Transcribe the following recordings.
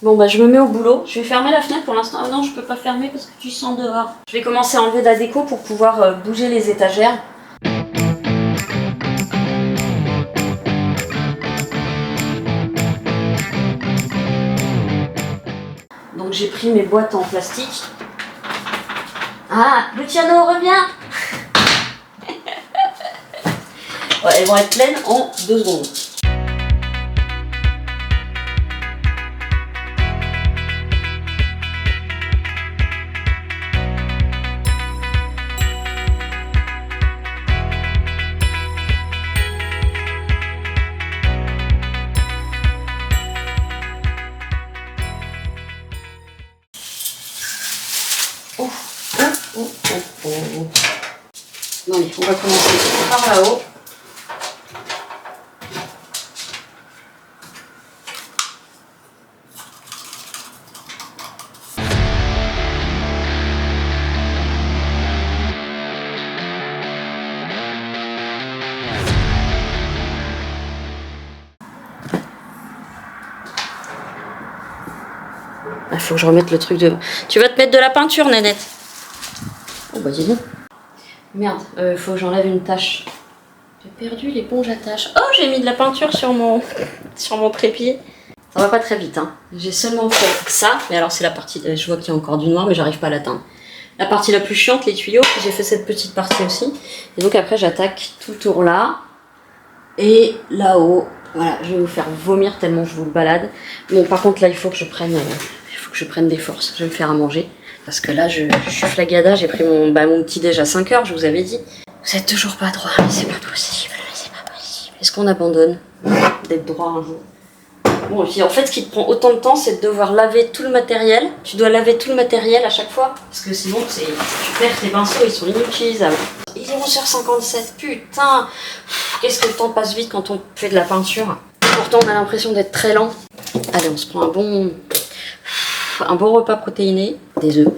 Bon bah je me mets au boulot, je vais fermer la fenêtre pour l'instant. Ah non, je peux pas fermer parce que tu sens dehors. Je vais commencer à enlever de la déco pour pouvoir bouger les étagères. Donc j'ai pris mes boîtes en plastique. Ah, Luciano, reviens. Ouais, elles vont être pleines en 2 secondes. Non mais on va commencer par là-haut. Il faut que je remette le truc devant. Tu vas te mettre de la peinture, Nénette? Oh bah dis donc. Merde, faut que j'enlève une tache. J'ai perdu l'éponge à taches. Oh, j'ai mis de la peinture sur mon trépied. Ça va pas très vite, hein. J'ai seulement fait ça. Mais alors c'est la partie, je vois qu'il y a encore du noir, mais j'arrive pas à l'atteindre. La partie la plus chiante, les tuyaux. J'ai fait cette petite partie aussi. Et donc après j'attaque tout le tour là. Et là-haut. Voilà, je vais vous faire vomir tellement je vous le balade. Bon, par contre là il faut que je prenne des forces. Je vais me faire à manger. Parce que là, je suis flagada, j'ai pris mon petit déj à 5 h, je vous avais dit. Vous êtes toujours pas droit, mais c'est pas possible, Est-ce qu'on abandonne d'être droit un jour? Bon, et puis en fait, ce qui te prend autant de temps, c'est de devoir laver tout le matériel. Tu dois laver tout le matériel à chaque fois, parce que sinon, tu perds tes pinceaux, ils sont inutilisables. Il est 11h57, putain. Qu'est-ce que le temps passe vite quand on fait de la peinture. Pourtant, on a l'impression d'être très lent. Allez, on se prend un bon repas protéiné, des œufs.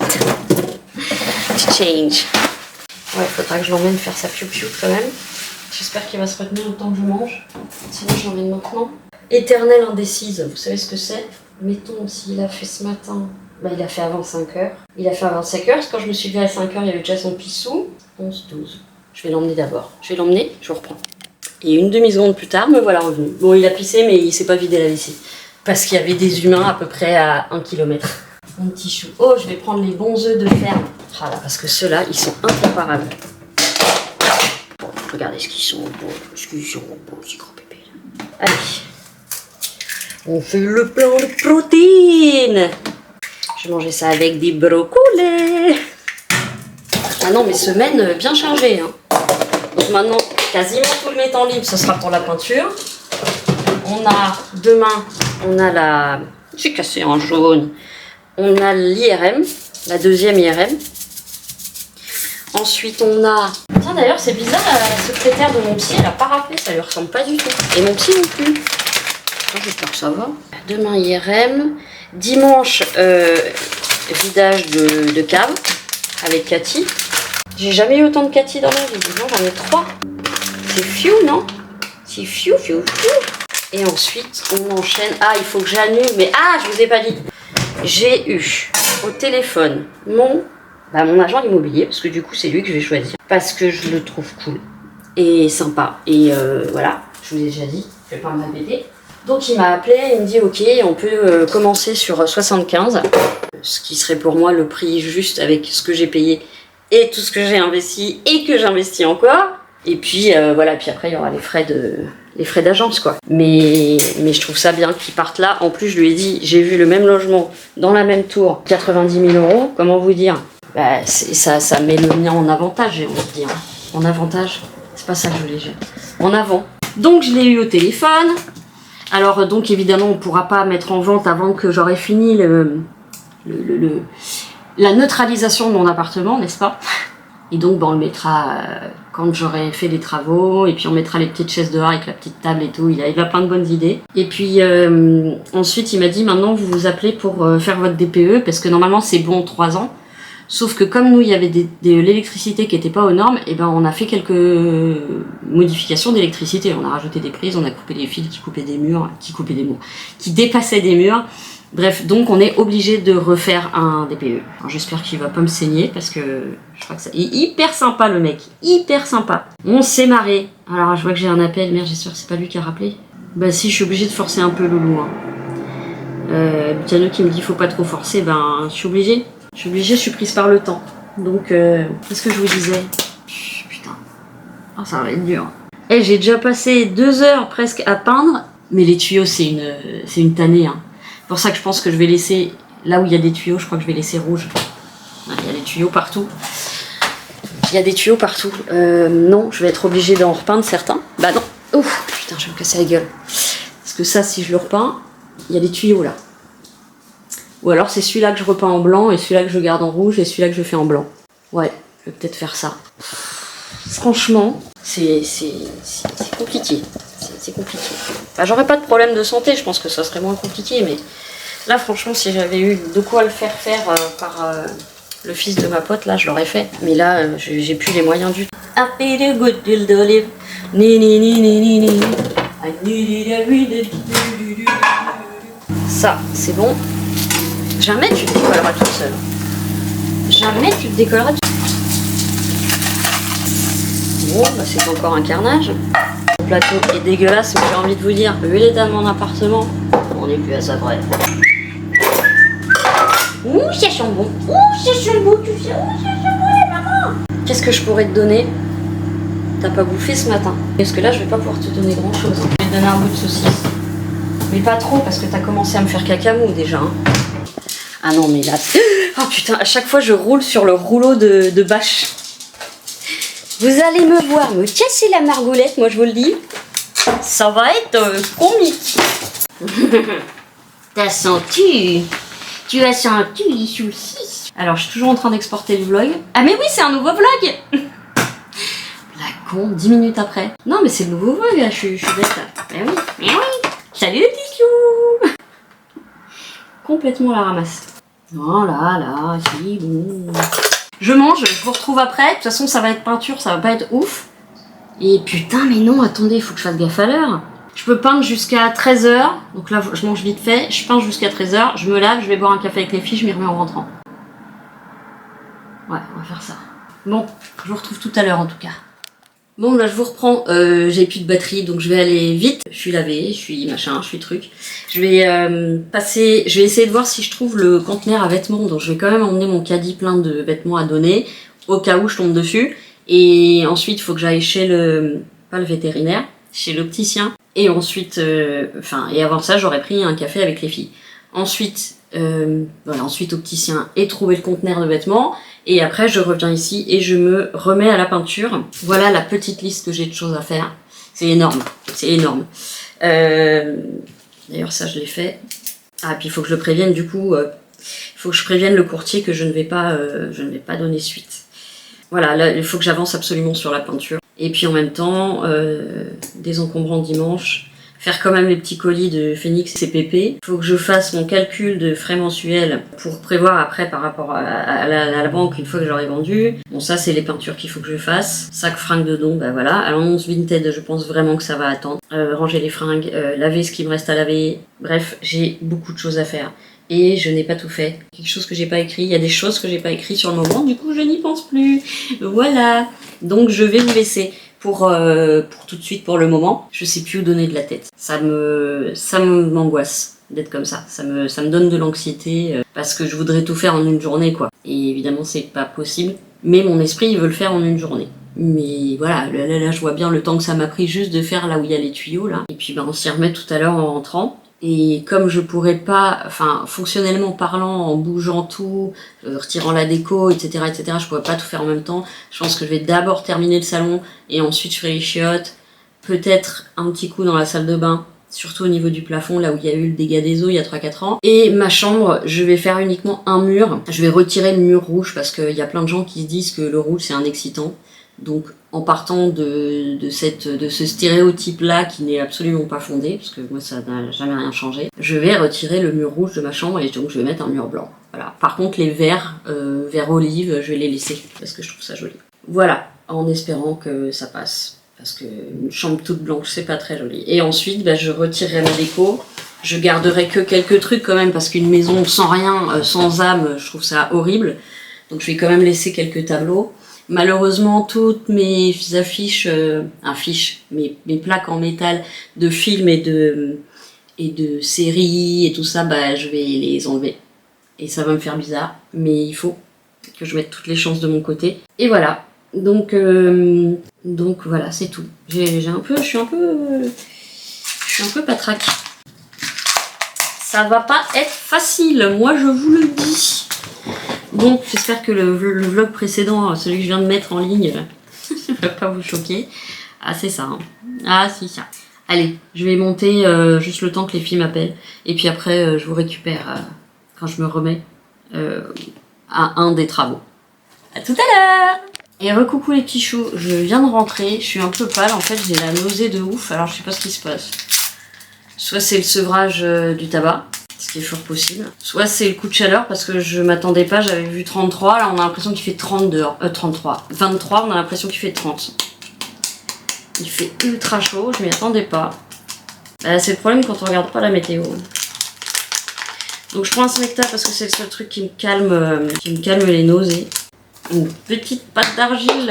Change. Ouais, il faudra que je l'emmène faire sa piou-piou quand même. J'espère qu'il va se retenir autant que je mange. Sinon, je l'emmène maintenant. Éternelle indécise, vous savez ce que c'est? Mettons, s'il a fait ce matin, bah, il a fait avant 5 h. Il a fait avant 5 h, parce que quand je me suis levée à 5 h, il y avait déjà son pissou. 11, 12. Je vais l'emmener d'abord. Je vais l'emmener, je reprends. Et une demi-seconde plus tard, me voilà revenu. Bon, il a pissé, mais il s'est pas vidé la vessie. Parce qu'il y avait des humains à peu près à 1 km. Mon petit chou. Oh, je vais prendre les bons œufs de ferme. Ah là, parce que ceux-là, ils sont incomparables. Bon, regardez ce qu'ils sont beaux. Ces gros pépés. Allez. On fait le plan de protéines. Je vais manger ça avec des brocolis. Ah non, mes semaines bien chargées. Hein. Donc maintenant, quasiment tous mes temps libres, ce sera pour la peinture. Demain, on a la... J'ai cassé en jaune. On a l'IRM, la 2e IRM. Ensuite, on a... Tiens, d'ailleurs, c'est bizarre, la secrétaire de mon psy, elle a pas rappelé, ça lui ressemble pas du tout. Et mon psy non plus. J'espère que ça va. Demain, IRM. Dimanche, vidage de cave avec Cathy. J'ai jamais eu autant de Cathy dans ma vie. Non, j'en ai 3. C'est fiou, non? C'est fiou. Et ensuite, on enchaîne. Ah, il faut que j'annule, mais ah, je vous ai pas dit. J'ai eu au téléphone mon agent immobilier, parce que du coup, c'est lui que je vais choisir. Parce que je le trouve cool et sympa. Et voilà, je vous ai déjà dit, je vais pas me répéter. Donc, il m'a appelé, il me dit, ok, on peut commencer sur 75, ce qui serait pour moi le prix juste avec ce que j'ai payé et tout ce que j'ai investi et que j'investis encore. Et puis, voilà, puis après, il y aura les frais d'agence, quoi. Mais je trouve ça bien qu'ils partent là. En plus, je lui ai dit, j'ai vu le même logement dans la même tour, 90 000 €. Comment vous dire? Bah, ça met le mien en avantage, j'ai envie de dire. En avantage, c'est pas ça que je voulais dire. En avant. Donc, je l'ai eu au téléphone. Alors, donc, évidemment, on pourra pas mettre en vente avant que j'aurai fini la neutralisation de mon appartement, n'est-ce pas? Et donc, on le mettra quand j'aurai fait les travaux, et puis on mettra les petites chaises dehors avec la petite table et tout. Il a plein de bonnes idées. Et puis, ensuite, il m'a dit, maintenant, vous vous appelez pour faire votre DPE, parce que normalement, c'est bon 3 ans. Sauf que comme nous, il y avait de l'électricité qui n'était pas aux normes, et ben on a fait quelques modifications d'électricité. On a rajouté des prises, on a coupé des fils qui dépassaient des murs. Bref, donc on est obligé de refaire un DPE. J'espère qu'il va pas me saigner parce que je crois que ça... Il est hyper sympa le mec, hyper sympa. On s'est marré. Alors je vois que j'ai un appel, merde, j'espère que c'est pas lui qui a rappelé. Bah si, je suis obligée de forcer un peu Loulou. Hein. Luciano qui me dit faut pas trop forcer, ben je suis obligée. Je suis prise par le temps. Donc, qu'est-ce que je vous disais? Putain, oh, ça va être dur. Eh, j'ai déjà passé 2 heures presque à peindre, mais les tuyaux c'est une tannée. Hein. C'est pour ça que je pense que je vais laisser, là où il y a des tuyaux, je crois que je vais laisser rouge. Il y a des tuyaux partout. Il y a des tuyaux partout. Non, je vais être obligée d'en repeindre certains. Bah non. Ouf, putain, je vais me casser la gueule. Parce que ça, si je le repeins, il y a des tuyaux là. Ou alors c'est celui-là que je repeins en blanc et celui-là que je garde en rouge et celui-là que je fais en blanc. Ouais, je vais peut-être faire ça. Franchement, c'est compliqué. C'est compliqué. Enfin, j'aurais pas de problème de santé, je pense que ça serait moins compliqué, mais là, franchement, si j'avais eu de quoi le faire par le fils de ma pote, là, je l'aurais fait. Mais là, j'ai plus les moyens du tout. I feel a good deal d'olive. Ni ni ni ni ni ni. I needed a read. Ça, c'est bon. Jamais tu te décolleras toute seule. Jamais tu te décolleras toute seule. Bon, bah c'est encore un carnage. Le plateau est dégueulasse, mais j'ai envie de vous dire, vu l'état de mon appartement, on n'est plus à ça près. Ouh, ça sent bon. Ouh, ça sent bon, tu sais. Ouh, ça sent bon, la maman. Qu'est-ce que je pourrais te donner? T'as pas bouffé ce matin. Parce que là, je vais pas pouvoir te donner grand-chose. Je vais te donner un bout de saucisse. Mais pas trop, parce que t'as commencé à me faire cacamou déjà. Hein. Ah non, mais là... Oh putain, à chaque fois, je roule sur le rouleau de bâche. Vous allez me voir me casser la margoulette, moi je vous le dis. Ça va être comique. T'as senti? Tu as senti les saucisses? Alors, je suis toujours en train d'exporter le vlog. Ah mais oui, c'est un nouveau vlog. La con, 10 minutes après. Non, mais c'est le nouveau vlog, là, je suis bête. Mais oui, mais oui. Salut les petits chou. Complètement la ramasse. Oh là là, c'est bon. Je mange, je vous retrouve après. De toute façon, ça va être peinture, ça va pas être ouf. Et putain, mais non, attendez, il faut que je fasse gaffe à l'heure. Je peux peindre jusqu'à 13 h. Donc là, je mange vite fait. Je peins jusqu'à 13 h. Je me lave, je vais boire un café avec les filles, je m'y remets en rentrant. Ouais, on va faire ça. Bon, je vous retrouve tout à l'heure en tout cas. Bon, là, je vous reprends. J'ai plus de batterie, donc je vais aller vite. Je suis lavée, je suis machin, je suis truc. Je vais je vais essayer de voir si je trouve le conteneur à vêtements. Donc, je vais quand même emmener mon caddie plein de vêtements à donner, au cas où je tombe dessus. Et ensuite, il faut que j'aille chez pas le vétérinaire, chez l'opticien. Et ensuite, et avant ça, j'aurais pris un café avec les filles. Ensuite, voilà, ensuite opticien et trouver le conteneur de vêtements. Et après, je reviens ici et je me remets à la peinture. Voilà la petite liste que j'ai de choses à faire. C'est énorme, c'est énorme. D'ailleurs, ça, je l'ai fait. Ah, puis il faut que je le prévienne, du coup, il faut que je prévienne le courtier que je ne vais pas donner suite. Voilà, là, il faut que j'avance absolument sur la peinture. Et puis en même temps, désencombrant dimanche, faire quand même les petits colis de Phoenix et Pépé. Il faut que je fasse mon calcul de frais mensuels pour prévoir après par rapport à la banque une fois que j'aurai vendu. Bon, ça, c'est les peintures qu'il faut que je fasse. Sac fringues de don, bah voilà. À l'annonce Vinted, je pense vraiment que ça va attendre. Ranger les fringues, laver ce qui me reste à laver. Bref, j'ai beaucoup de choses à faire. Et je n'ai pas tout fait. Quelque chose que j'ai pas écrit. Il y a des choses que j'ai pas écrit sur le moment, du coup je n'y pense plus. Voilà. Donc je vais vous laisser pour tout de suite pour le moment. Je sais plus où donner de la tête. Ça m'angoisse d'être comme ça. Ça me donne de l'anxiété parce que je voudrais tout faire en une journée quoi. Et évidemment c'est pas possible. Mais mon esprit il veut le faire en une journée. Mais voilà, là je vois bien le temps que ça m'a pris juste de faire là où il y a les tuyaux là. Et puis on s'y remet tout à l'heure en rentrant. Et comme je pourrais pas, fonctionnellement parlant, en bougeant tout, retirant la déco, etc., je pourrais pas tout faire en même temps. Je pense que je vais d'abord terminer le salon et ensuite je ferai les chiottes. Peut-être un petit coup dans la salle de bain, surtout au niveau du plafond, là où il y a eu le dégât des eaux il y a 3-4 ans. Et ma chambre, je vais faire uniquement un mur. Je vais retirer le mur rouge parce qu'il y a plein de gens qui se disent que le rouge c'est un excitant. Donc en partant de ce stéréotype-là qui n'est absolument pas fondé, parce que moi ça n'a jamais rien changé, je vais retirer le mur rouge de ma chambre et donc je vais mettre un mur blanc. Voilà. Par contre les verts olive, je vais les laisser parce que je trouve ça joli. Voilà, en espérant que ça passe, parce que une chambre toute blanche c'est pas très joli. Et ensuite je retirerai ma déco Je garderai que quelques trucs quand même parce qu'une maison sans rien, sans âme, je trouve ça horrible. Donc je vais quand même laisser quelques tableaux. Malheureusement, toutes mes affiches, mes plaques en métal de films et de séries et tout ça, bah je vais les enlever. Et ça va me faire bizarre, mais il faut que je mette toutes les chances de mon côté. Et voilà. Donc voilà, c'est tout. Je suis un peu patraque. Ça va pas être facile, moi je vous le dis. Donc j'espère que le vlog précédent, celui que je viens de mettre en ligne, ne va pas vous choquer. Ah c'est ça, hein. Ah si ça. Allez, je vais monter juste le temps que les filles m'appellent. Et puis après je vous récupère quand je me remets à un des travaux. À tout à l'heure. Et recoucou les petits choux, je viens de rentrer, je suis un peu pâle, en fait j'ai la nausée de ouf, alors je sais pas ce qui se passe. Soit c'est le sevrage du tabac, ce qui est fort possible, soit c'est le coup de chaleur parce que je m'attendais pas, j'avais vu 33, là on a l'impression qu'il fait 30 dehors, 23, on a l'impression qu'il fait 30. Il fait ultra chaud, je m'y attendais pas. C'est le problème quand on regarde pas la météo. Donc je prends un Smecta parce que c'est le seul truc qui me calme les nausées. Une petite pâte d'argile.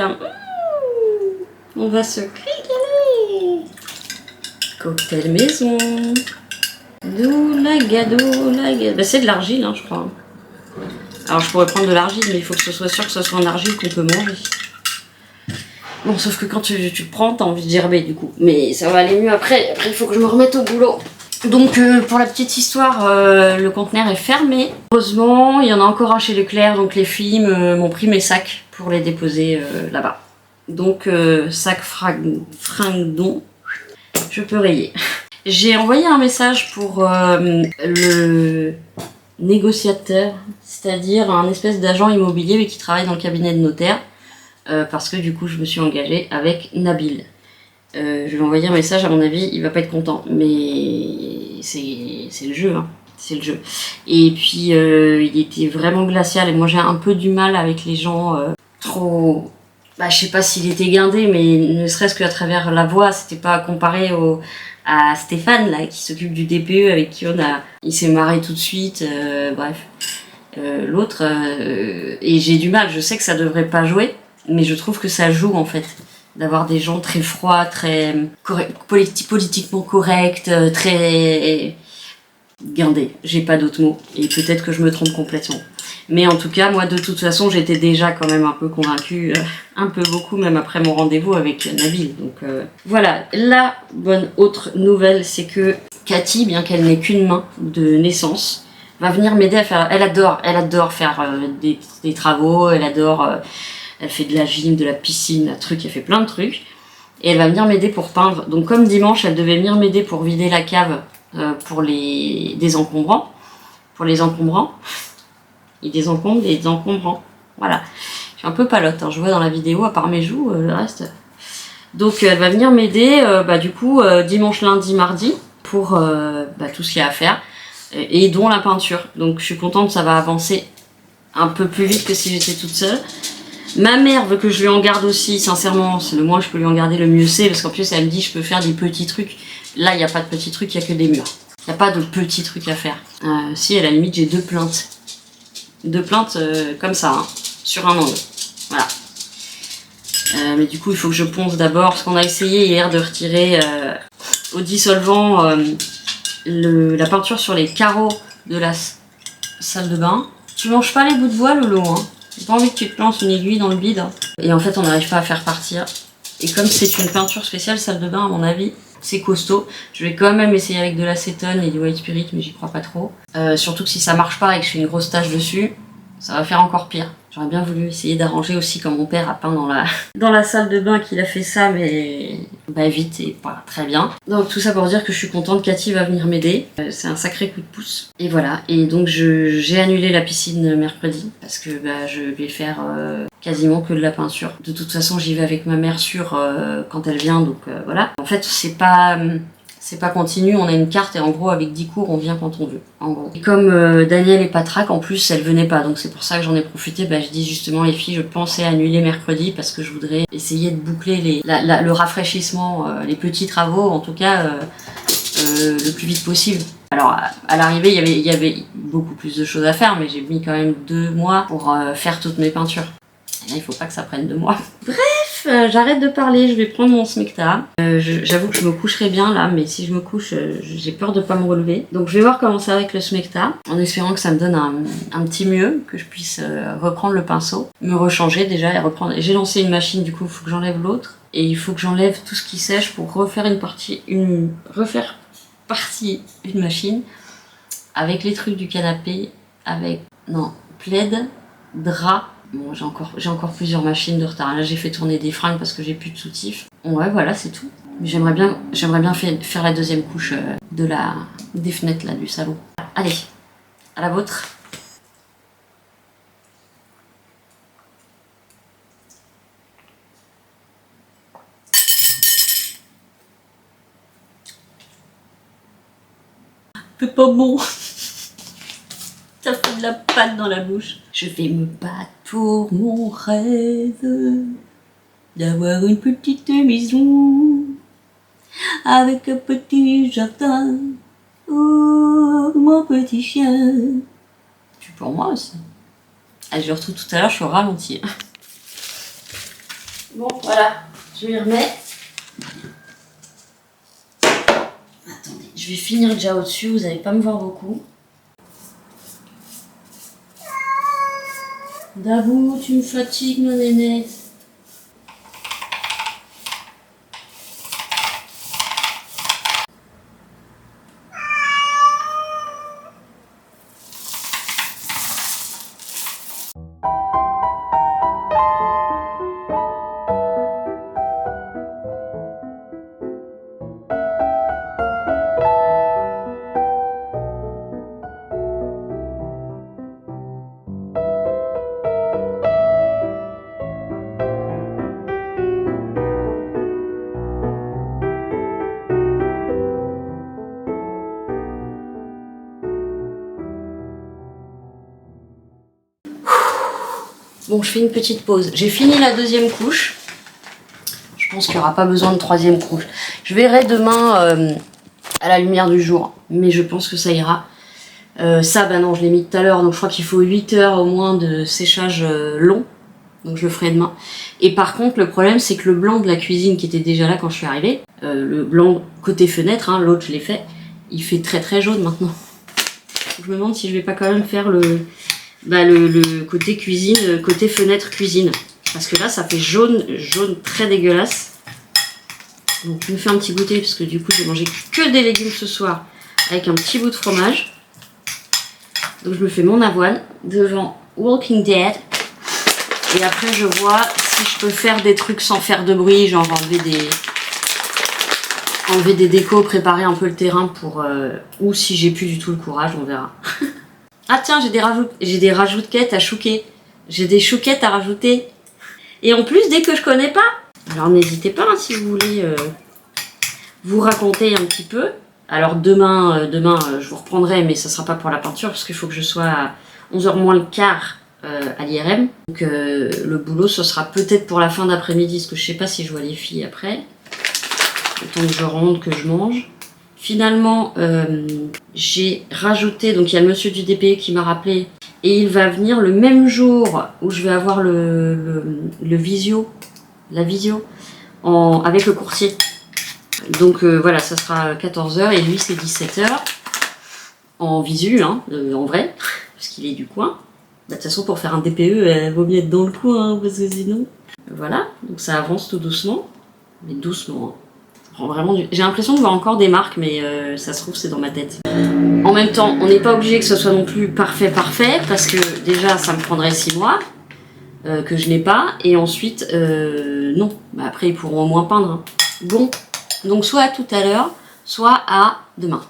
On va se régaler. Cocktail maison. Bah, c'est de l'argile, hein, je crois. Alors je pourrais prendre de l'argile, mais il faut que ce soit sûr que ce soit un argile qu'on peut manger. Bon, sauf que quand tu le prends, t'as envie de gerber du coup. Mais ça va aller mieux après. Après, il faut que je me remette au boulot. Donc pour la petite histoire, le conteneur est fermé. Heureusement, il y en a encore un chez Leclerc, donc les filles m'ont pris mes sacs pour les déposer là-bas. Donc sac fringdon, je peux rayer. J'ai envoyé un message pour le négociateur, c'est-à-dire un espèce d'agent immobilier mais qui travaille dans le cabinet de notaire, parce que du coup je me suis engagée avec Nabil. Je vais envoyer un message, à mon avis, il va pas être content, mais c'est le jeu, hein. C'est le jeu. Et puis il était vraiment glacial et moi j'ai un peu du mal avec les gens trop... Bah, je sais pas s'il était guindé, mais ne serait-ce qu'à travers la voix, c'était pas comparé à Stéphane là qui s'occupe du DPE avec qui il s'est marré tout de suite, bref. L'autre, et j'ai du mal, je sais que ça devrait pas jouer, mais je trouve que ça joue en fait. D'avoir des gens très froids, très politiquement corrects, très guindés. J'ai pas d'autres mots. Et peut-être que je me trompe complètement. Mais en tout cas, moi de toute façon, j'étais déjà quand même un peu convaincue, un peu beaucoup, même après mon rendez-vous avec Nabil. Donc voilà, la bonne autre nouvelle, c'est que Cathy, bien qu'elle n'ait qu'une main de naissance, va venir m'aider à faire... Elle adore faire des travaux, elle fait de la gym, de la piscine, un truc, elle fait plein de trucs. Et elle va venir m'aider pour peindre. Donc comme dimanche, elle devait venir m'aider pour vider la cave pour des encombrants. Pour les encombrants. Il désencombre des encombrants. Voilà. Je suis un peu palote, hein. Je vois dans la vidéo, à part mes joues, le reste. Donc elle va venir m'aider, du coup, dimanche, lundi, mardi, pour tout ce qu'il y a à faire. Et dont la peinture. Donc je suis contente, ça va avancer un peu plus vite que si j'étais toute seule. Ma mère veut que je lui en garde aussi, sincèrement, c'est le moins je peux lui en garder, le mieux c'est, parce qu'en plus elle me dit je peux faire des petits trucs. Là il n'y a pas de petits trucs, il n'y a que des murs. Il n'y a pas de petits trucs à faire. Si à la limite j'ai 2 plaintes. 2 plaintes comme ça, hein, sur un angle. Voilà. Mais du coup il faut que je ponce d'abord, parce qu'on a essayé hier de retirer au dissolvant la peinture sur les carreaux de la salle de bain. Tu manges pas les bouts de voile, Lolo, hein. J'ai pas envie que tu te lances une aiguille dans le bide. Et en fait, on n'arrive pas à faire partir. Et comme c'est une peinture spéciale salle de bain, à mon avis, c'est costaud. Je vais quand même essayer avec de l'acétone et du white spirit, mais j'y crois pas trop. Surtout que si ça marche pas et que je fais une grosse tache dessus, ça va faire encore pire. J'aurais bien voulu essayer d'arranger aussi comme mon père a peint dans la salle de bain qu'il a fait ça, mais vite et pas très bien. Donc tout ça pour dire que je suis contente, Cathy va venir m'aider. C'est un sacré coup de pouce. Et voilà, et donc j'ai annulé la piscine mercredi, parce que je vais faire quasiment que de la peinture. De toute façon j'y vais avec ma mère quand elle vient, donc voilà. En fait c'est pas continu, on a une carte et en gros avec 10 cours on vient quand on veut, en gros. Et comme Daniel est patraque, en plus elle venait pas, donc c'est pour ça que j'en ai profité. Je dis justement les filles, je pensais annuler mercredi parce que je voudrais essayer de boucler le rafraîchissement, les petits travaux en tout cas le plus vite possible. Alors à l'arrivée il y avait beaucoup plus de choses à faire, mais j'ai mis quand même 2 mois pour faire toutes mes peintures. Et là il faut pas que ça prenne 2 mois. Bref, j'arrête de parler, je vais prendre mon smecta. J'avoue que je me coucherai bien là, mais si je me couche, j'ai peur de pas me relever. Donc je vais voir comment ça va avec le smecta, en espérant que ça me donne un petit mieux, que je puisse reprendre le pinceau, me rechanger déjà et reprendre. J'ai lancé une machine, du coup il faut que j'enlève l'autre. Et il faut que j'enlève tout ce qui sèche pour refaire une machine avec les trucs du canapé, avec plaid, drap. Bon, j'ai encore plusieurs machines de retard. Là j'ai fait tourner des fringues parce que j'ai plus de soutif. Ouais, voilà, c'est tout. Mais j'aimerais bien faire la deuxième couche des fenêtres là du salon. Allez, à la vôtre. C'est pas bon. Ça fait de la pâte dans la bouche. Je vais me battre pour mon rêve d'avoir une petite maison avec un petit jardin. Oh, mon petit chien. Tu pour moi aussi. Allez, je le retrouve tout à l'heure, je suis au ralenti. Bon, voilà, je m'y remets. Attendez, je vais finir déjà au-dessus, vous n'allez pas me voir beaucoup. Dabou, tu me fatigues, mon néné. Bon, je fais une petite pause. J'ai fini la deuxième couche. Je pense qu'il n'y aura pas besoin de troisième couche. Je verrai demain à la lumière du jour. Mais je pense que ça ira. Ça, bah non, je l'ai mis tout à l'heure. Donc je crois qu'il faut 8 heures au moins de séchage long. Donc je le ferai demain. Et par contre, le problème, c'est que le blanc de la cuisine qui était déjà là quand je suis arrivée, le blanc côté fenêtre, hein, l'autre je l'ai fait, il fait très très jaune maintenant. Je me demande si je vais pas quand même faire le côté cuisine, côté fenêtre cuisine. Parce que là, ça fait jaune très dégueulasse. Donc, je me fais un petit goûter, parce que du coup, j'ai mangé que des légumes ce soir, avec un petit bout de fromage. Donc, je me fais mon avoine devant Walking Dead. Et après, je vois si je peux faire des trucs sans faire de bruit, genre enlever des décos, préparer un peu le terrain pour... ou si j'ai plus du tout le courage, on verra. Ah tiens, j'ai des rajoutequettes à chouquer. J'ai des chouquettes à rajouter. Et en plus, dès que je connais pas. Alors n'hésitez pas hein, si vous voulez vous raconter un petit peu. Alors demain, je vous reprendrai, mais ça sera pas pour la peinture, parce qu'il faut que je sois à 11h moins le quart à l'IRM. Donc le boulot, ce sera peut-être pour la fin d'après-midi, parce que je sais pas si je vois les filles après. Le temps que je rentre, que je mange. Finalement, j'ai rajouté, donc il y a le monsieur du DPE qui m'a rappelé, et il va venir le même jour où je vais avoir la visio, avec le courtier. Donc voilà, ça sera 14h et lui c'est 17h, en visu, hein, en vrai, parce qu'il est du coin. De toute façon, pour faire un DPE, vaut mieux être dans le coin, hein, parce que sinon... Voilà, donc ça avance tout doucement, mais doucement, hein. Vraiment, j'ai l'impression de voir encore des marques, mais ça se trouve c'est dans ma tête. En même temps, on n'est pas obligé que ce soit non plus parfait, parce que déjà ça me prendrait 6 mois, que je n'ai pas, et ensuite, non. Bah, après ils pourront au moins peindre. Hein. Bon, donc soit à tout à l'heure, soit à demain.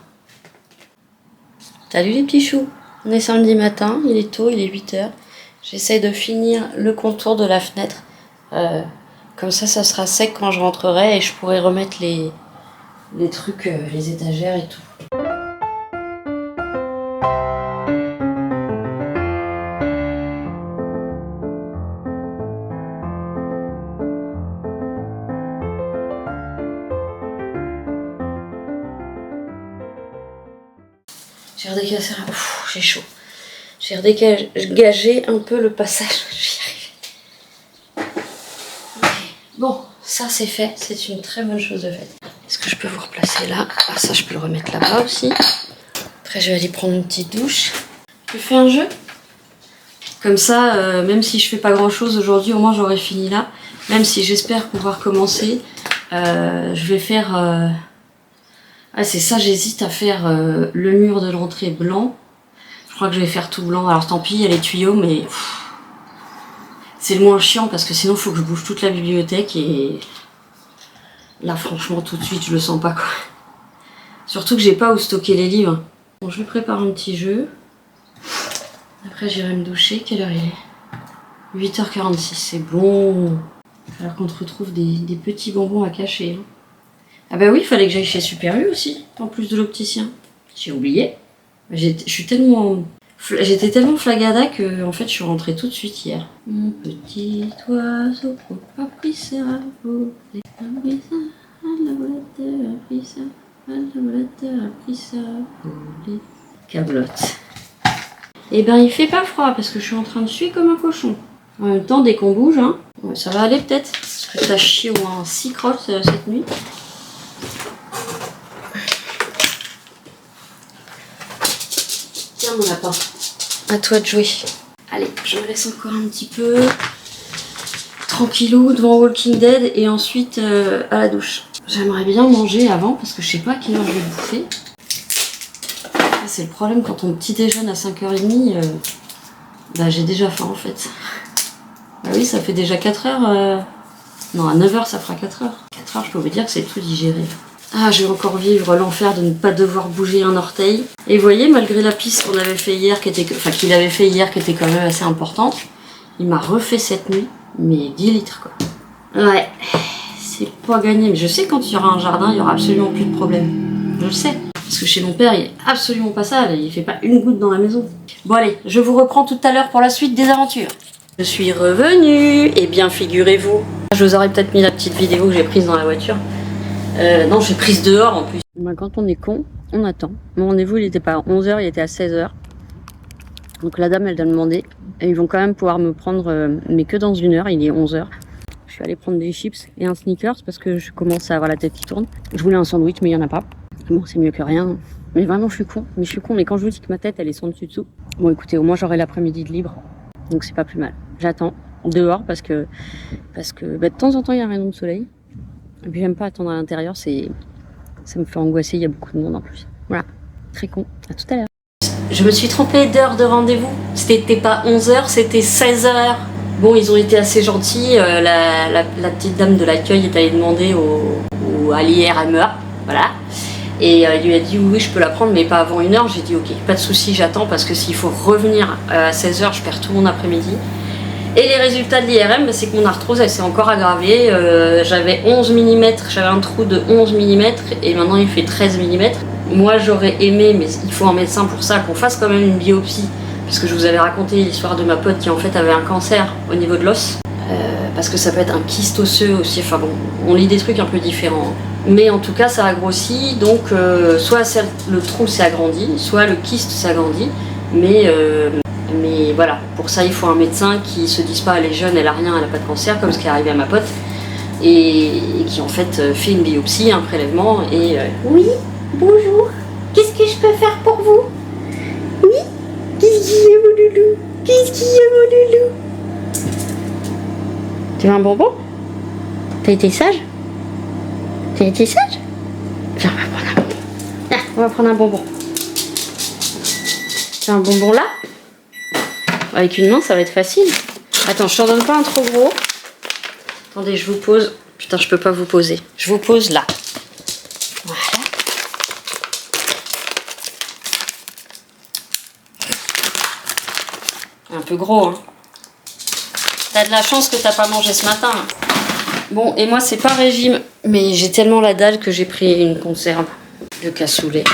Salut les petits choux, on est samedi matin, il est tôt, il est 8h. J'essaie de finir le contour de la fenêtre. Comme ça sera sec quand je rentrerai et je pourrai remettre les trucs, les étagères et tout. décaser là. J'ai chaud. J'ai redégagé un peu le passage. J'y arrive. Okay. Bon, ça c'est fait. C'est une très bonne chose de faite. Est-ce que je peux vous replacer là? Ah, ça je peux le remettre là-bas aussi. Après je vais aller prendre une petite douche. Je fais un jeu. Comme ça, même si je fais pas grand chose aujourd'hui, au moins j'aurai fini là. Même si j'espère pouvoir commencer, je vais faire... Ah c'est ça, j'hésite à faire le mur de l'entrée blanc. Je crois que je vais faire tout blanc. Alors tant pis, il y a les tuyaux, mais... C'est le moins chiant parce que sinon il faut que je bouge toute la bibliothèque et... Là franchement tout de suite je le sens pas quoi. Surtout que j'ai pas où stocker les livres. Bon, je lui prépare un petit jeu. Après j'irai me doucher. Quelle heure il est? 8h46, c'est bon. Alors qu'on te retrouve des petits bonbons à cacher. Hein. Ah bah oui, il fallait que j'aille chez Super U aussi, en plus de l'opticien. J'ai oublié. J'étais tellement flagada que en fait je suis rentrée tout de suite hier. Mon petit oiseau a pris ça, a pris ça, la volette a pris ça, la volette a pris ça, les cablottes. Et ben il fait pas froid parce que je suis en train de suer comme un cochon. En même temps, dès qu'on bouge, hein, ouais, ça va aller peut-être. Parce que t'as chié au moins 6 crottes cette nuit. Tiens mon lapin, à toi de jouer. Allez, je me laisse encore un petit peu. Tranquillou devant Walking Dead et ensuite à la douche. J'aimerais bien manger avant parce que je sais pas à quelle heure je vais bouffer. C'est le problème quand on petit déjeune à 5h30, bah j'ai déjà faim en fait. Bah oui, ça fait déjà 4h. Non, à 9h ça fera 4h. 4h, je peux vous dire que c'est tout digéré. Ah, je vais encore vivre l'enfer de ne pas devoir bouger un orteil. Et vous voyez, malgré la piste qu'on avait fait hier, qu'il avait fait hier, qui était quand même assez importante, il m'a refait cette nuit, mais 10 litres quoi. Ouais, c'est pas gagné. Mais je sais quand il y aura un jardin, il y aura absolument plus de problème. Je le sais. Parce que chez mon père, il est absolument pas ça, il fait pas une goutte dans la maison. Bon allez, je vous reprends tout à l'heure pour la suite des aventures. Je suis revenue, et bien figurez-vous. Je vous aurais peut-être mis la petite vidéo que j'ai prise dans la voiture. Non, j'ai prise dehors en plus. Ben, quand on est con, on attend. Mon rendez-vous, il était pas à 11h, il était à 16h. Donc la dame, elle doit demander. Et ils vont quand même pouvoir me prendre, mais que dans 1 heure, il est 11h. Je suis allée prendre des chips et un sneakers parce que je commence à avoir la tête qui tourne. Je voulais un sandwich, mais il n'y en a pas. Bon, c'est mieux que rien. Mais vraiment, je suis con. Mais quand je vous dis que ma tête, elle est sans dessus dessous. Bon, écoutez, au moins, j'aurai l'après-midi de libre. Donc, c'est pas plus mal. J'attends dehors parce que bah, de temps en temps, il y a un rayon de soleil. Et puis, j'aime pas attendre à l'intérieur. Ça me fait angoisser. Il y a beaucoup de monde en plus. Voilà. Très con. À tout à l'heure. Je me suis trompée d'heure de rendez-vous. C'était pas 11h, c'était 16h. Bon, ils ont été assez gentils. La petite dame de l'accueil est allée demander à l'IRME. Voilà. Et il lui a dit oui, je peux la prendre, mais pas avant 1h. J'ai dit ok, pas de souci, j'attends parce que s'il faut revenir à 16h, je perds tout mon après-midi. Et les résultats de l'IRM, c'est que mon arthrose, elle s'est encore aggravée. J'avais 11 mm, j'avais un trou de 11 mm et maintenant il fait 13 mm. Moi, j'aurais aimé, mais il faut un médecin pour ça, qu'on fasse quand même une biopsie. Parce que je vous avais raconté l'histoire de ma pote qui en fait avait un cancer au niveau de l'os. Parce que ça peut être un kyste osseux aussi. Enfin bon, on lit des trucs un peu différents. Mais en tout cas, ça a grossi. Donc, soit le trou s'est agrandi, soit le kyste s'est agrandi. Mais voilà, pour ça, il faut un médecin qui se dise pas elle est jeune, elle a rien, elle a pas de cancer, comme ce qui est arrivé à ma pote. Et qui en fait fait une biopsie, un prélèvement. Et oui, bonjour. Qu'est-ce que je peux faire pour vous? Oui. Qu'est-ce qu'il y a, mon loulou? Qu'est-ce qu'il y a, mon loulou? Tu veux un bonbon? T'as été sage? T'as été sage? Viens, on va prendre un bonbon. Viens, on va prendre un bonbon. C'est un bonbon là? Avec une main, ça va être facile. Attends, je t'en donne pas un trop gros. Attendez, je vous pose. Putain, je peux pas vous poser. Je vous pose là. Voilà. Un peu gros, hein. T'as de la chance que t'as pas mangé ce matin. Hein. Bon, et moi, c'est pas régime, mais j'ai tellement la dalle que j'ai pris une conserve de cassoulet.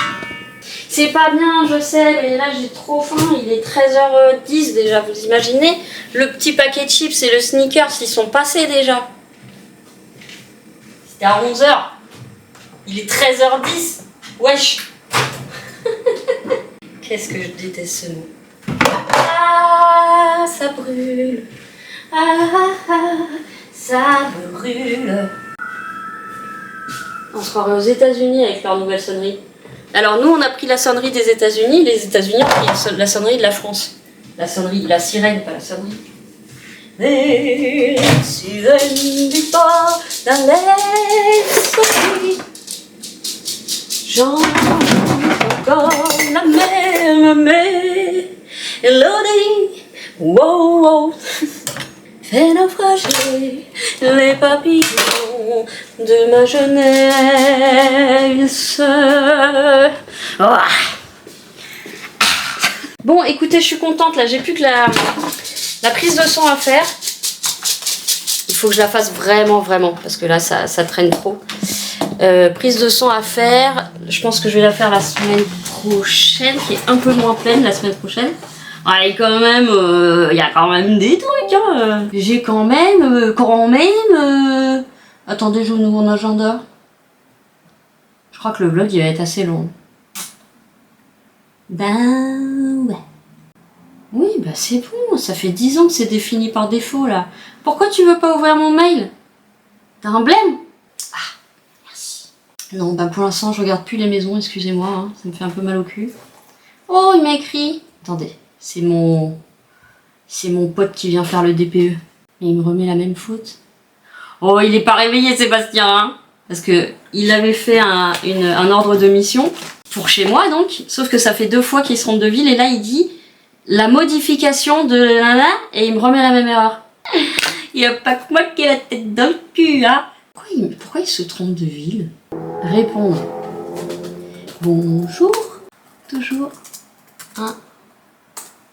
C'est pas bien, je sais, mais là, j'ai trop faim. Il est 13h10 déjà, vous imaginez? Le petit paquet de chips et le sneakers, ils sont passés déjà. C'était à 11h. Il est 13h10. Wesh. Ok, Qu'est-ce que je déteste ce mot. Ah, ça brûle. Ça brûle. On se croirait aux États-Unis avec leur nouvelle sonnerie. Alors nous, on a pris la sonnerie des États-Unis. Les États-Unis ont pris la sonnerie de la France. La sonnerie, la sirène, pas la sonnerie. Les sirènes du port d'un l'esprit. J'entends encore la même mélodie. Wow, wow. Fait naufrager les papillons de ma jeunesse. Oh. Bon, écoutez, je suis contente là. J'ai plus que la prise de son à faire. Il faut que je la fasse vraiment, parce que là, ça traîne trop. Prise de son à faire. Je pense que je vais la faire la semaine prochaine, qui est un peu moins pleine la semaine prochaine. Allez, quand même, il y a quand même des trucs, hein. J'ai quand même, Attendez, j'ouvre mon agenda. Je crois que le vlog, il va être assez long. Ben, ouais. Oui, bah c'est bon, ça fait 10 ans que c'est défini par défaut, là. Pourquoi tu veux pas ouvrir mon mail? T'as un blême? Ah, merci. Non, bah pour l'instant, je regarde plus les maisons, excusez-moi, hein, ça me fait un peu mal au cul. Oh, il m'a écrit. Attendez. C'est mon pote qui vient faire le DPE. Et il me remet la même faute. Oh, il est pas réveillé, Sébastien, hein, parce que il avait fait un ordre de mission pour chez moi, donc. Sauf que ça fait 2 fois qu'il se rend de ville, et là, il dit la modification de nana, et il me remet la même erreur. Il n'y a pas que moi qui ai la tête dans le cul, hein. Pourquoi il se trompe de ville? Répondre. Bonjour. Toujours. Hein.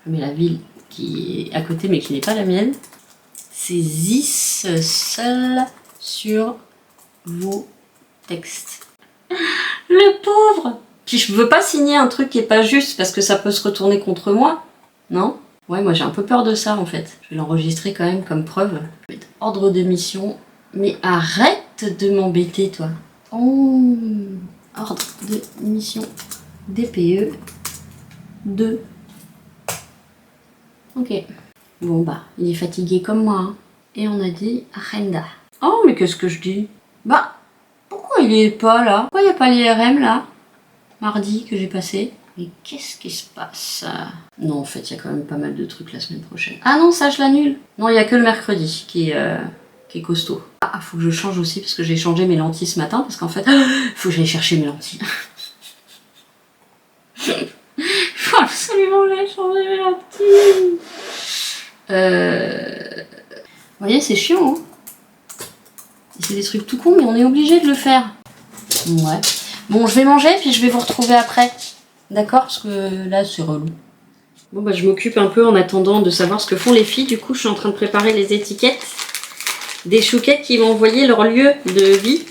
Mais la ville qui est à côté mais qui n'est pas la mienne, saisisse seul sur vos textes. Le pauvre. Puis je veux pas signer un truc qui est pas juste parce que ça peut se retourner contre moi, non? Ouais, moi j'ai un peu peur de ça en fait. Je vais l'enregistrer quand même comme preuve. Je vais mettre ordre de mission. Mais arrête de m'embêter toi. Oh, ordre de mission DPE 2. Ok. Bon bah, il est fatigué comme moi. Hein. Et on a dit agenda. Oh, mais qu'est-ce que je dis? Bah, pourquoi il est pas là? Pourquoi il n'y a pas l'IRM là? Mardi que j'ai passé. Mais qu'est-ce qui se passe? Non, en fait, il y a quand même pas mal de trucs la semaine prochaine. Ah non, ça je l'annule. Non, il n'y a que le mercredi qui est costaud. Ah, faut que je change aussi parce que j'ai changé mes lentilles ce matin parce qu'en fait, faut que j'aille chercher mes lentilles. Faut absolument que j'aille changer mes lentilles. Vous voyez, c'est chiant, hein. C'est des trucs tout cons, mais on est obligé de le faire. Ouais. Bon, je vais manger, puis je vais vous retrouver après. D'accord? Parce que là, c'est relou. Bon, bah, je m'occupe un peu en attendant de savoir ce que font les filles. Du coup, je suis en train de préparer les étiquettes des chouquettes qui vont envoyer leur lieu de vie.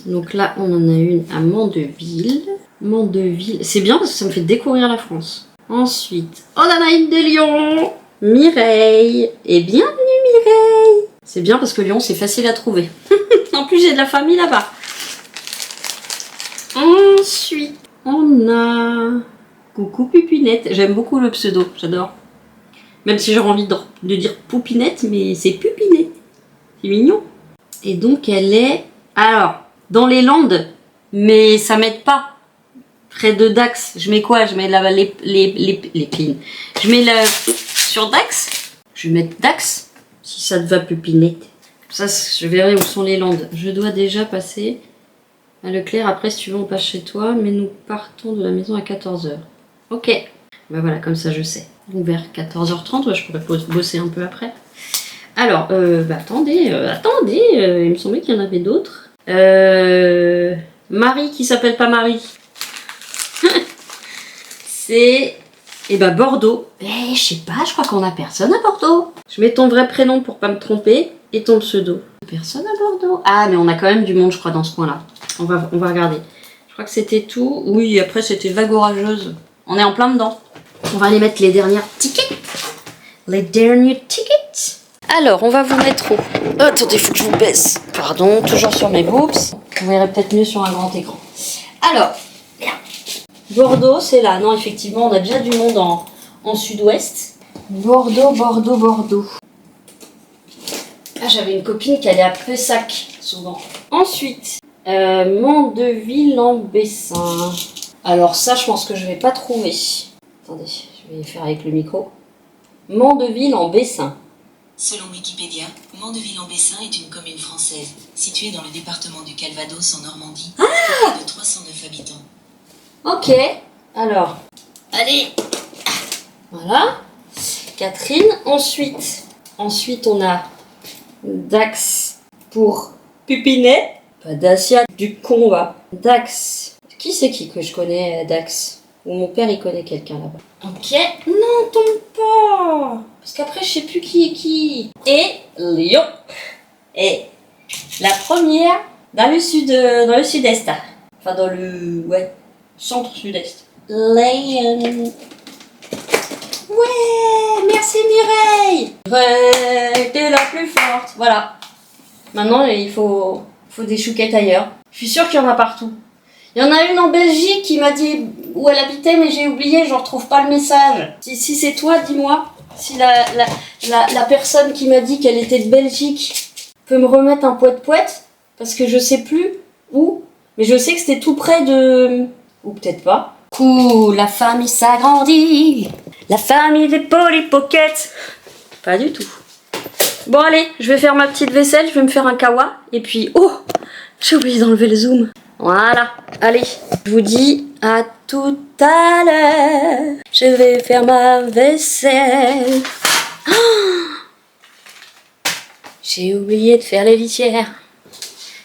Donc là, on en a une à Mandeville. Mandeville. C'est bien parce que ça me fait découvrir la France. Ensuite, on en a une de Lyon. Mireille. Et bienvenue, Mireille. C'est bien parce que Lyon, c'est facile à trouver. En plus, j'ai de la famille là-bas. Ensuite, on a... Coucou Pupinette. J'aime beaucoup le pseudo, j'adore. Même si j'aurais envie de dire Poupinette, mais c'est Pupinette. C'est mignon. Et donc, elle est... Alors, dans les Landes, mais ça m'aide pas. Près de Dax. Je mets quoi? Je mets les pins. Je mets sur Dax. Je vais mettre Dax. Si ça te va, Pupinette. Ça, je verrai où sont les Landes. Je dois déjà passer à Leclerc. Après, si tu veux, on passe chez toi. Mais nous partons de la maison à 14 h. Ok. Ben voilà, comme ça, je sais. Donc vers 14 h 30, ouais, je pourrais bosser un peu après. Alors, bah attendez, il me semblait qu'il y en avait d'autres. Marie qui s'appelle pas Marie. C'est... Eh ben Bordeaux. Eh, je sais pas, je crois qu'on a personne à Bordeaux. Je mets ton vrai prénom pour pas me tromper et ton pseudo. Personne à Bordeaux. Ah, mais on a quand même du monde, je crois, dans ce coin-là. On va regarder. Je crois que c'était tout. Oui, après c'était vague orageuse. On est en plein dedans. On va aller mettre les dernières tickets. Les derniers tickets. Alors, on va vous mettre où? Attendez, il faut que je vous baisse. Pardon, toujours sur mes boobs. Vous verrez peut-être mieux sur un grand écran. Alors, bien. Bordeaux, c'est là. Non, effectivement, on a déjà du monde en sud-ouest. Bordeaux, Bordeaux, Bordeaux. Ah, j'avais une copine qui allait à Pessac, souvent. Ensuite, Mandeville-en-Bessin. Alors ça, je pense que je vais pas trouver. Attendez, je vais faire avec le micro. Mandeville-en-Bessin. Selon Wikipédia, Mandeville-en-Bessin est une commune française, située dans le département du Calvados en Normandie, de 309 habitants. Ok, alors, allez, voilà, Catherine. Ensuite on a Dax pour Pupinet. Pas Dacia, du con, va. Dax. Qui c'est qui que je connais, Dax? Ou mon père, il connaît quelqu'un là-bas. Ok. Non, tombe pas. Parce qu'après, je sais plus qui est qui. Et Lyon. Et la première dans le sud-est. Enfin, dans le, ouais, centre-sud-est. Lyon. Ouais, merci Mireille. Mireille, t'es la plus forte. Voilà. Maintenant, il faut des chouquettes ailleurs. Je suis sûre qu'il y en a partout. Il y en a une en Belgique qui m'a dit où elle habitait, mais j'ai oublié, je retrouve pas le message. Si c'est toi, dis-moi. Si la personne qui m'a dit qu'elle était de Belgique peut me remettre un poète-poète, parce que je sais plus où, mais je sais que c'était tout près de... Ou peut-être pas. Ouh, la famille s'agrandit. La famille des Polly Pocket. Pas du tout. Bon allez, je vais faire ma petite vaisselle, je vais me faire un kawa. Et puis, oh, j'ai oublié d'enlever le zoom. Voilà, allez, je vous dis à tout à l'heure. Je vais faire ma vaisselle. Oh, j'ai oublié de faire les litières.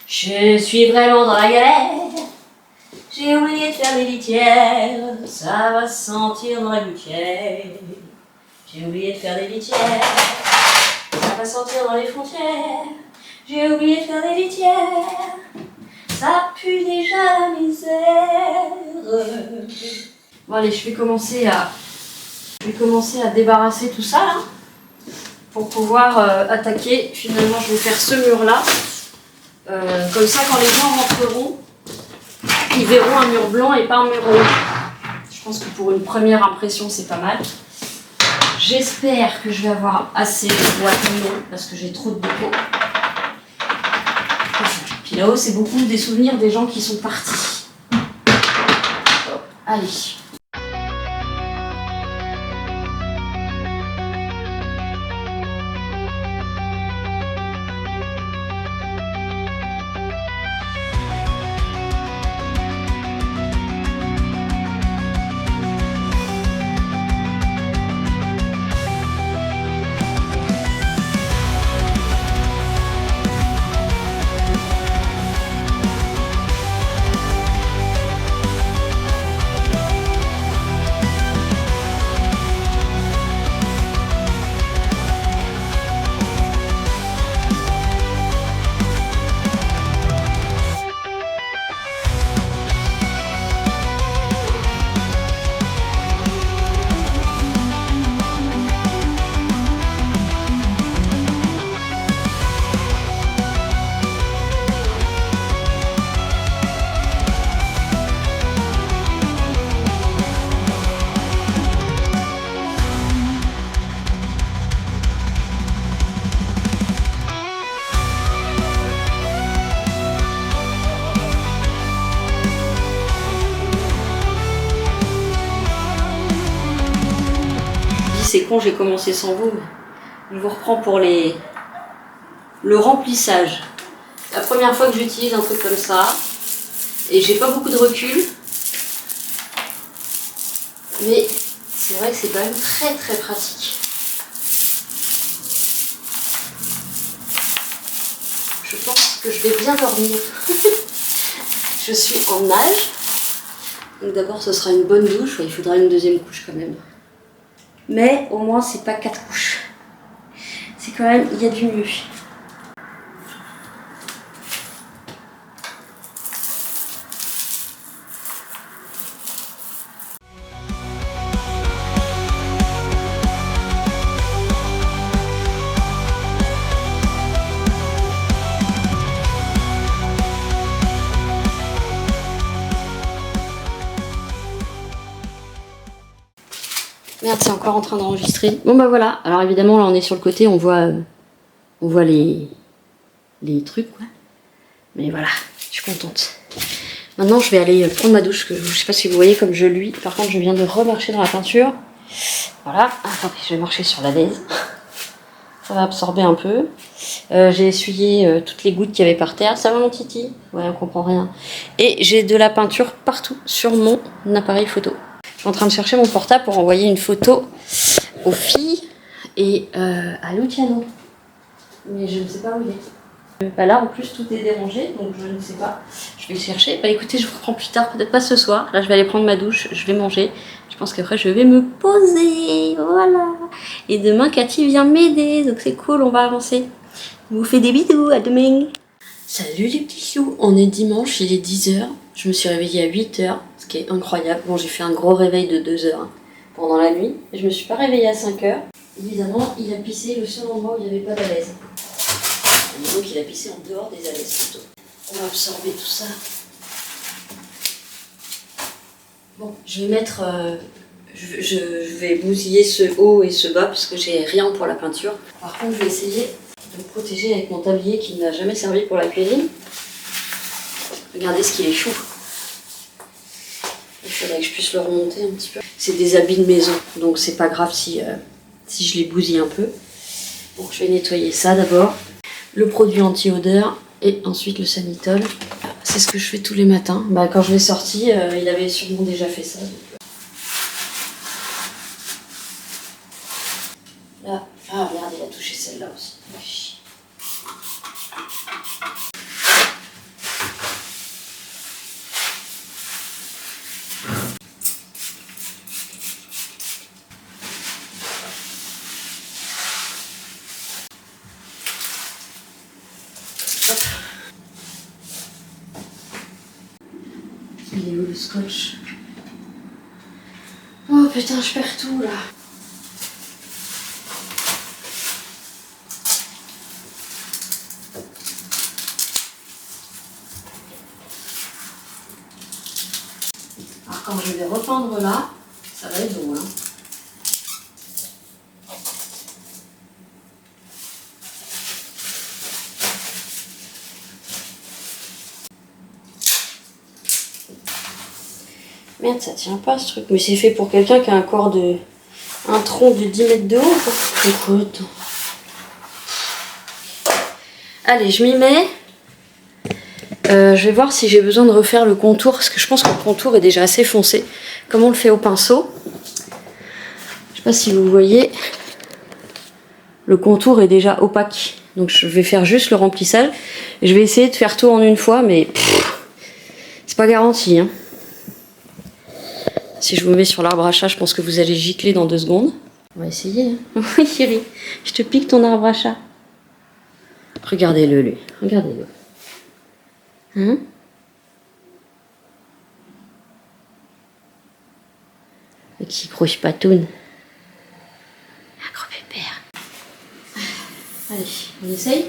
Je suis vraiment dans la galère. J'ai oublié de faire les litières. Ça va se sentir dans la gouttière. J'ai oublié de faire les litières. Ça va sentir dans les frontières. J'ai oublié de faire des litières. Ça pue déjà la misère. Bon allez, je vais commencer à débarrasser tout ça là, pour pouvoir attaquer. Finalement, je vais faire ce mur là. Comme ça, quand les gens rentreront, ils verront un mur blanc et pas un mur rouge. Je pense que pour une première impression, c'est pas mal. J'espère que je vais avoir assez de boîtes non, parce que j'ai trop de dépôts. Puis là-haut, c'est beaucoup des souvenirs des gens qui sont partis. Hop, allez. C'est con, j'ai commencé sans vous, mais je vous reprends pour le remplissage. La première fois que j'utilise un truc comme ça, et j'ai pas beaucoup de recul, mais c'est vrai que c'est quand même très très pratique. Je pense que je vais bien dormir. Je suis en âge, donc d'abord ce sera une bonne douche, il faudra une deuxième couche quand même. Mais au moins c'est pas 4 couches. C'est quand même, il y a du mieux. Merde, c'est encore en train d'enregistrer. Bon bah voilà, alors évidemment là on est sur le côté, on voit les trucs quoi. Mais voilà, je suis contente. Maintenant je vais aller prendre ma douche, que je sais pas si vous voyez comme je luis. Par contre je viens de remarcher dans la peinture. Voilà, attendez, je vais marcher sur la laise. Ça va absorber un peu. J'ai essuyé toutes les gouttes qu'il y avait par terre. Ça va mon titi? Ouais, on comprend rien. Et j'ai de la peinture partout sur mon appareil photo. Je suis en train de chercher mon portable pour envoyer une photo aux filles et à Luciano. Mais je ne sais pas où il est. Bah là en plus tout est dérangé, donc je ne sais pas. Je vais le chercher. Bah écoutez, je vous reprends plus tard, peut-être pas ce soir. Là je vais aller prendre ma douche, je vais manger. Je pense qu'après je vais me poser, voilà. Et demain Cathy vient m'aider, donc c'est cool, on va avancer. Je vous fais des bisous, à demain. Salut les petits choux, on est dimanche, il est 10h. Je me suis réveillée à 8h, ce qui est incroyable. Bon, j'ai fait un gros réveil de 2h pendant la nuit. Et je me suis pas réveillée à 5h. Évidemment, il a pissé le seul endroit où il n'y avait pas d'alaise. Donc il a pissé en dehors des alaises plutôt. On va absorber tout ça. Bon, je vais mettre... je vais bousiller ce haut et ce bas parce que j'ai rien pour la peinture. Par contre, je vais essayer de me protéger avec mon tablier qui n'a jamais servi pour la cuisine. Regardez ce qu'il est chou. Il faudrait que je puisse le remonter un petit peu. C'est des habits de maison, donc c'est pas grave si je les bousille un peu. Bon, je vais nettoyer ça d'abord. Le produit anti-odeur et ensuite le Sanitol. C'est ce que je fais tous les matins. Bah, quand je l'ai sorti, il avait sûrement déjà fait ça. Donc... Là, ah merde, il a touché celle-là aussi. Il est où le scotch? Oh putain, je perds tout là. Alors quand je vais repeindre là, ça va être long hein. Merde, ça tient pas ce truc. Mais c'est fait pour quelqu'un qui a un corps de... un tronc de 10 mètres de haut, quoi. Écoute. Allez, je m'y mets. Je vais voir si j'ai besoin de refaire le contour. Parce que je pense que le contour est déjà assez foncé. Comme on le fait au pinceau. Je sais pas si vous voyez. Le contour est déjà opaque. Donc je vais faire juste le remplissage. Et je vais essayer de faire tout en une fois. Mais c'est pas garanti, hein. Si je vous mets sur l'arbre à chat, je pense que vous allez gicler dans 2 secondes. On va essayer. Hein. Oui, chérie. Je te pique ton arbre à chat. Regardez-le, lui. Regardez-le. Hein? Le petit gros patoune. Un gros pépère. Allez, on essaye.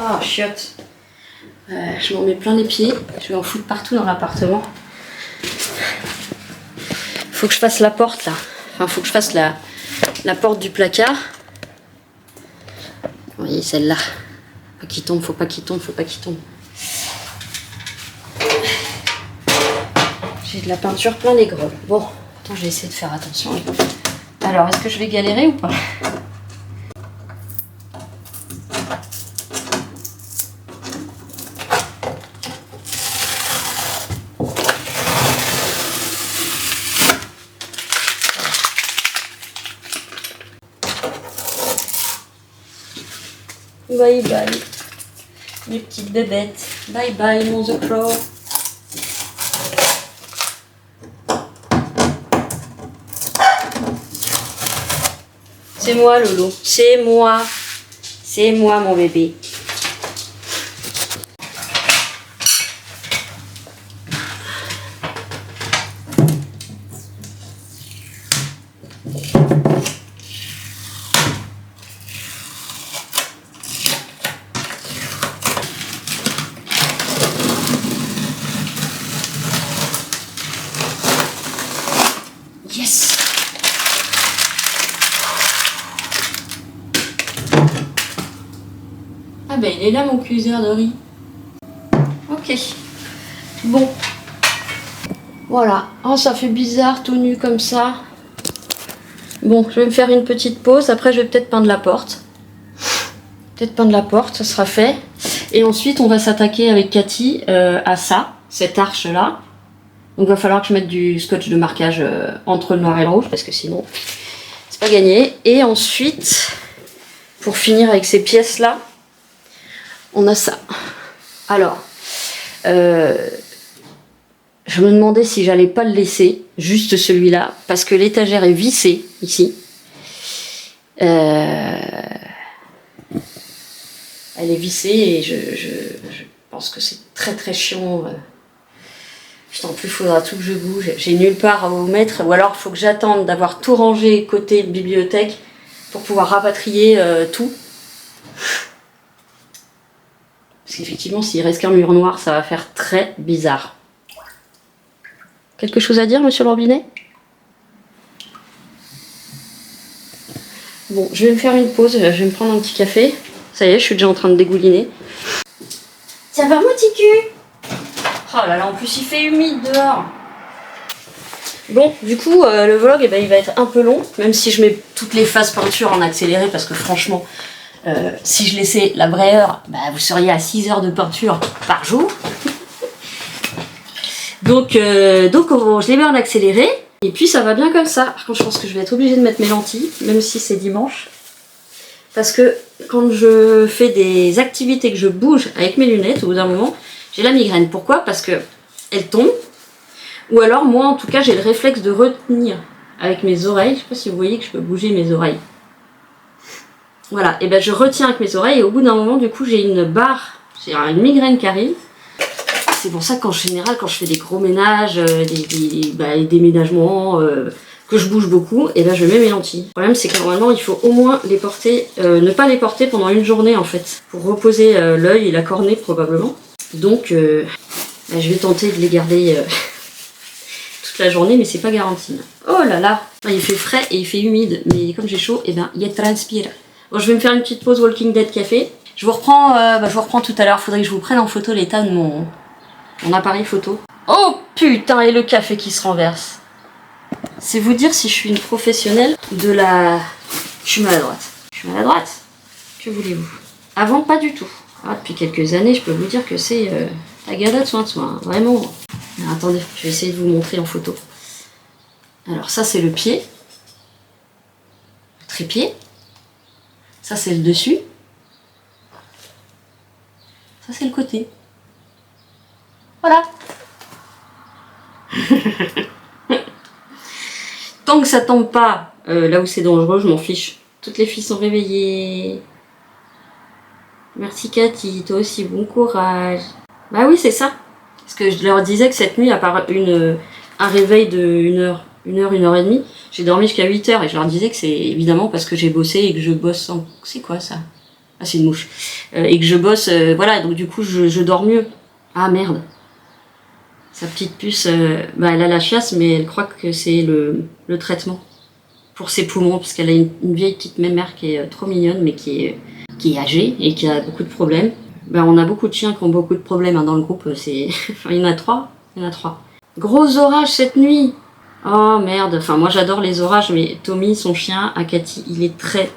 Oh, chiotte. Je m'en mets plein les pieds. Je vais en foutre partout dans l'appartement. Faut que je fasse la porte là. Enfin, faut que je fasse la porte du placard. Vous voyez celle-là. Faut qu'il tombe, faut pas qu'il tombe, faut pas qu'il tombe. J'ai de la peinture plein les grolles. Bon, attends, je vais essayer de faire attention. Alors, est-ce que je vais galérer ou pas? Bye bye, mes petites bébêtes. Bye bye, mon The Crow. C'est moi, Lolo. C'est moi. C'est moi, mon bébé. Yes. Ah ben il est là mon cuiseur de riz. Ok. Bon. Voilà. Oh ça fait bizarre tout nu comme ça. Bon, je vais me faire une petite pause. Après je vais peut-être peindre la porte. Peut-être peindre la porte, ça sera fait. Et ensuite on va s'attaquer avec Cathy à ça, cette arche là. Donc il va falloir que je mette du scotch de marquage entre le noir et le rouge parce que sinon c'est pas gagné. Et ensuite, pour finir avec ces pièces là, on a ça. Alors, je me demandais si j'allais pas le laisser, juste celui-là, parce que l'étagère est vissée ici. Elle est vissée et je pense que c'est très très chiant. Putain, en plus, il faudra tout que je bouge. J'ai nulle part à vous mettre. Ou alors, il faut que j'attende d'avoir tout rangé côté bibliothèque pour pouvoir rapatrier tout. Parce qu'effectivement, s'il reste qu'un mur noir, ça va faire très bizarre. Quelque chose à dire, monsieur Lorbinet? Bon, je vais me faire une pause. Je vais me prendre un petit café. Ça y est, je suis déjà en train de dégouliner. Ça va, mon petit cul? Oh là là, en plus il fait humide dehors. Bon, du coup, le vlog, eh ben, il va être un peu long, même si je mets toutes les phases peinture en accéléré, parce que franchement, si je laissais la vraie heure, bah, vous seriez à 6 heures de peinture par jour. donc je les mets en accéléré, et puis ça va bien comme ça. Par contre, je pense que je vais être obligée de mettre mes lentilles, même si c'est dimanche. Parce que quand je fais des activités que je bouge avec mes lunettes, au bout d'un moment, j'ai la migraine. Pourquoi? Parce que elle tombe. Ou alors, moi, en tout cas, j'ai le réflexe de retenir avec mes oreilles. Je sais pas si vous voyez que je peux bouger mes oreilles. Voilà. Et ben, je retiens avec mes oreilles. Et au bout d'un moment, du coup, j'ai une barre. J'ai une migraine qui arrive. C'est pour ça qu'en général, quand je fais des gros ménages, des déménagements, que je bouge beaucoup, et ben, je mets mes lentilles. Le problème, c'est que normalement, il faut au moins les porter, ne pas les porter pendant une journée, en fait. Pour reposer l'œil et la cornée, probablement. Donc, je vais tenter de les garder toute la journée, mais c'est pas garanti. Oh là là, il fait frais et il fait humide, mais comme j'ai chaud, et ben il transpire. Bon, je vais me faire une petite pause Walking Dead café. Je vous reprends tout à l'heure. Faudrait que je vous prenne en photo l'état de mon appareil photo. Oh putain, et le café qui se renverse. C'est vous dire si je suis une professionnelle de la... Je suis maladroite. Je suis maladroite. Que voulez-vous? Avant, pas du tout. Ah, depuis quelques années, je peux vous dire que c'est Agatha de soin de soin, vraiment. Alors, attendez, je vais essayer de vous montrer en photo. Alors ça, c'est le pied, le trépied. Ça, c'est le dessus. Ça, c'est le côté. Voilà. Tant que ça tombe pas là où c'est dangereux, je m'en fiche. Toutes les filles sont réveillées. Merci Cathy, toi aussi, bon courage. Bah oui, c'est ça. Parce que je leur disais que cette nuit, à part un réveil de 1 heure et demie, j'ai dormi jusqu'à 8 heures. Et je leur disais que c'est évidemment parce que j'ai bossé et que je bosse en... C'est quoi ça? Ah, c'est une mouche. Et que je bosse, voilà, donc du coup, je dors mieux. Ah merde. Sa petite puce, bah, elle a la chiasse, mais elle croit que c'est le traitement pour ses poumons, parce qu'elle a une vieille petite mémère qui est trop mignonne, mais qui est âgée et qui a beaucoup de problèmes. Ben, on a beaucoup de chiens qui ont beaucoup de problèmes hein, dans le groupe. Il y en a 3. Gros orage cette nuit. Oh merde, enfin moi j'adore les orages, mais Tommy, son chien, à Cathy, il est très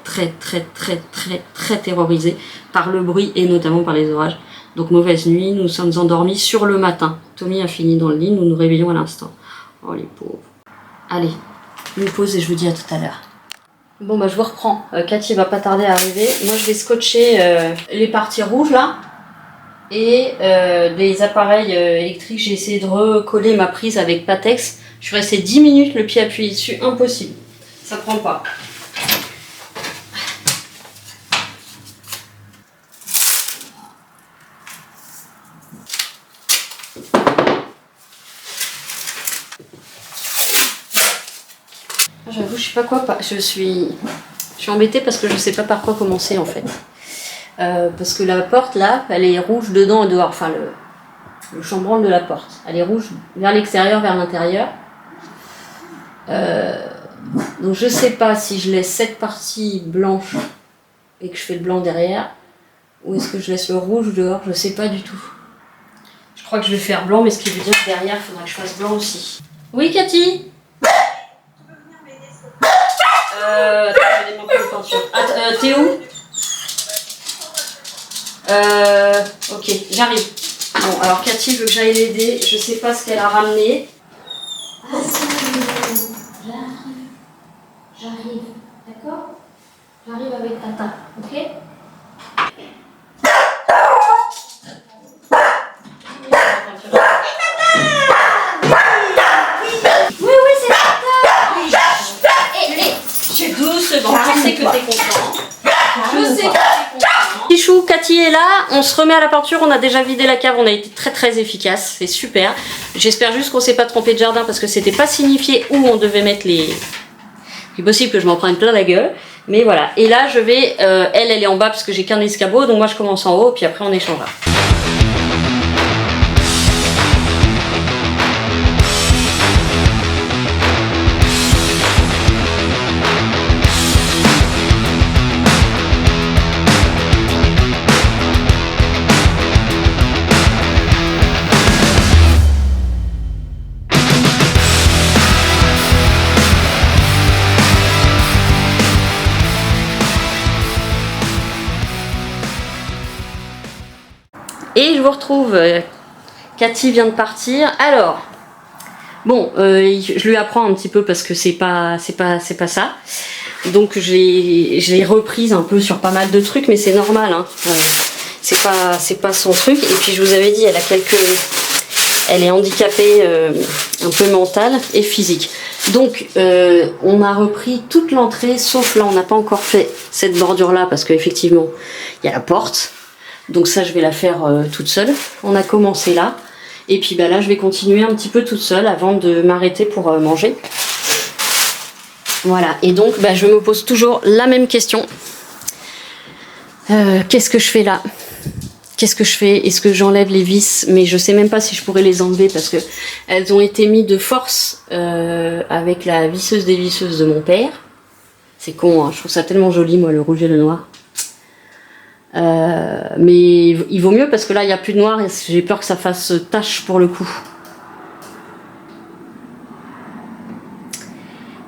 terrorisé par le bruit et notamment par les orages. Donc mauvaise nuit, nous sommes endormis sur le matin. Tommy a fini dans le lit, nous nous réveillons à l'instant. Oh les pauvres. Allez, une pause et je vous dis à tout à l'heure. Bon bah je vous reprends, Cathy va pas tarder à arriver. Moi je vais scotcher les parties rouges là. Et des appareils électriques, j'ai essayé de recoller ma prise avec Patex. Je suis restée 10 minutes le pied appuyé dessus, impossible. Ça prend pas. J'avoue, je sais pas quoi. Je suis embêtée parce que je sais pas par quoi commencer en fait. Parce que la porte là, elle est rouge dedans et dehors. Enfin, le chambranle de la porte. Elle est rouge vers l'extérieur, vers l'intérieur. Donc je sais pas si je laisse cette partie blanche et que je fais le blanc derrière, ou est-ce que je laisse le rouge dehors, je sais pas du tout. Je crois que je vais faire blanc, mais ce qui veut dire que derrière, il faudra que je fasse blanc aussi. Oui, Cathy? Tu peux venir m'aider, s'il te plaît? Attends, je vais démonter une peinture. T'es où? Ok, j'arrive. Bon, alors Cathy veut que j'aille l'aider, je sais pas ce qu'elle a ramené. J'arrive, d'accord? J'arrive avec Tata, ok? Oui, c'est Tata! Doucement, je sais que t'es content. Je sais que t'es content. Pichou, Cathy est là, on se remet à la peinture, on a déjà vidé la cave, on a été très efficace, c'est super. J'espère juste qu'on s'est pas trompé de jardin parce que c'était pas signifié où on devait mettre les... C'est possible que je m'en prenne plein la gueule, mais voilà. Et là, je vais... elle est en bas parce que j'ai qu'un escabeau, donc moi je commence en haut, puis après on échangera. Et je vous retrouve, Cathy vient de partir. Alors, bon, je lui apprends un petit peu parce que c'est pas ça. Donc je l'ai reprise un peu sur pas mal de trucs, mais c'est normal, hein. C'est pas son truc. Et puis je vous avais dit, elle est handicapée un peu mentale et physique. Donc on a repris toute l'entrée, sauf là on n'a pas encore fait cette bordure là parce qu'effectivement il y a la porte. Donc ça je vais la faire toute seule. On a commencé là. Et puis bah là je vais continuer un petit peu toute seule avant de m'arrêter pour manger. Voilà. Et donc bah, je me pose toujours la même question. Qu'est-ce que je fais là? Qu'est-ce que je fais? Est-ce que j'enlève les vis? Mais je sais même pas si je pourrais les enlever parce que elles ont été mises de force avec la visseuse dévisseuse de mon père. C'est con, hein, je trouve ça tellement joli moi le rouge et le noir. Mais il vaut mieux parce que là il n'y a plus de noir et j'ai peur que ça fasse tache pour le coup.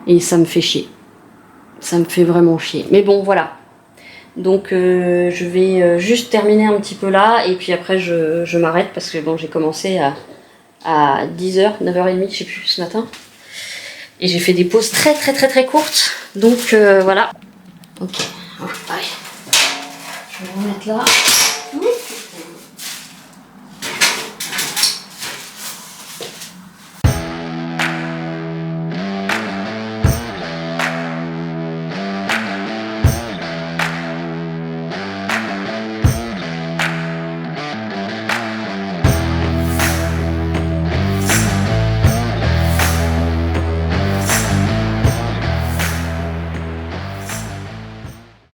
Et ça me fait chier. Ça me fait vraiment chier. Mais bon voilà. Donc je vais juste terminer un petit peu là et puis après je m'arrête parce que bon j'ai commencé à 10h, 9h30 je sais plus ce matin. Et j'ai fait des pauses très courtes. Donc voilà. Ok, allez. Je vais remettre là.